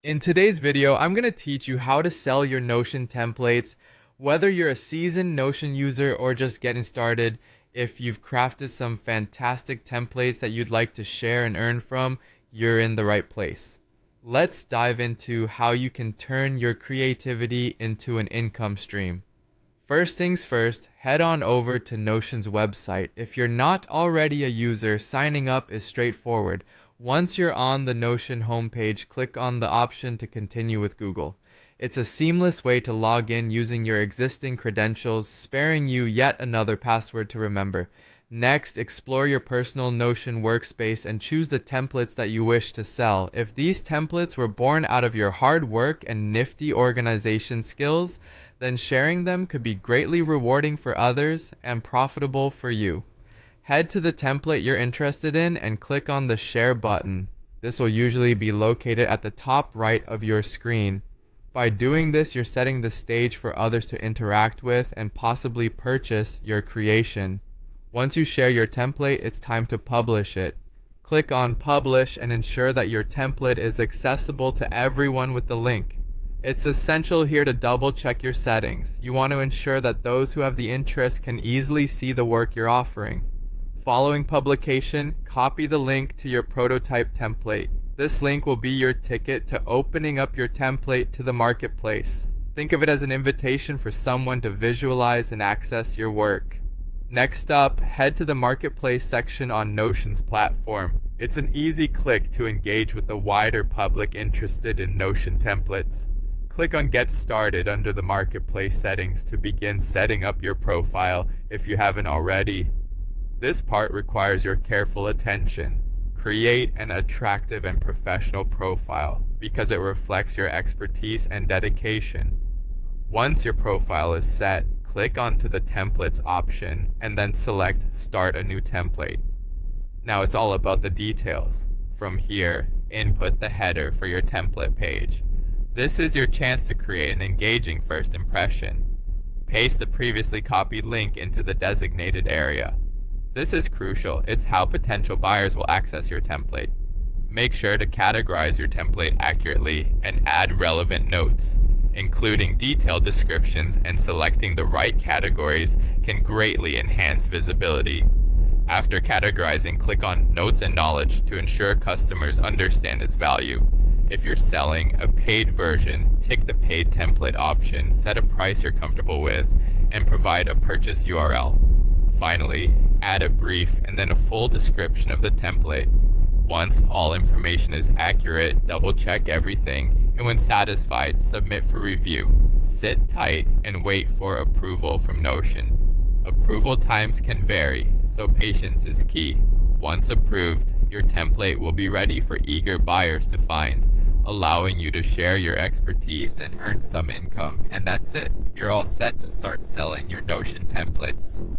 In today's video, I'm going to teach you how to sell your Notion templates, whether you're a seasoned Notion user or just getting started. If you've crafted some fantastic templates that you'd like to share and earn from, you're in the right place. Let's dive into how you can turn your creativity into an income stream. First things first, head on over to Notion's website. If you're not already a user, signing up is straightforward. Once you're on the Notion homepage, click on the option to continue with Google. It's a seamless way to log in using your existing credentials, sparing you yet another password to remember. Next, explore your personal Notion workspace and choose the templates that you wish to sell. If these templates were born out of your hard work and nifty organization skills, then sharing them could be greatly rewarding for others and profitable for you. Head to the template you're interested in and click on the Share button. This will usually be located at the top right of your screen. By doing this, you're setting the stage for others to interact with and possibly purchase your creation. Once you share your template, it's time to publish it. Click on Publish and ensure that your template is accessible to everyone with the link. It's essential here to double check your settings. You want to ensure that those who have the interest can easily see the work you're offering. Following publication, copy the link to your prototype template. This link will be your ticket to opening up your template to the marketplace. Think of it as an invitation for someone to visualize and access your work. Next up, head to the marketplace section on Notion's platform. It's an easy click to engage with the wider public interested in Notion templates. Click on Get Started under the marketplace settings to begin setting up your profile if you haven't already. This part requires your careful attention. Create an attractive and professional profile because it reflects your expertise and dedication. Once your profile is set, click onto the Templates option and then select Start a new template. Now it's all about the details. From here, input the header for your template page. This is your chance to create an engaging first impression. Paste the previously copied link into the designated area. This is crucial. It's how potential buyers will access your template. Make sure to categorize your template accurately and add relevant notes. Including detailed descriptions and selecting the right categories can greatly enhance visibility. After categorizing, click on Notes and Knowledge to ensure customers understand its value. If you're selling a paid version, tick the paid template option, set a price you're comfortable with, and provide a purchase URL. Finally, add a brief and then a full description of the template. Once all information is accurate, double check everything, and when satisfied, submit for review. Sit tight and wait for approval from Notion. Approval times can vary, so patience is key. Once approved, your template will be ready for eager buyers to find, allowing you to share your expertise and earn some income. And that's it. You're all set to start selling your Notion templates.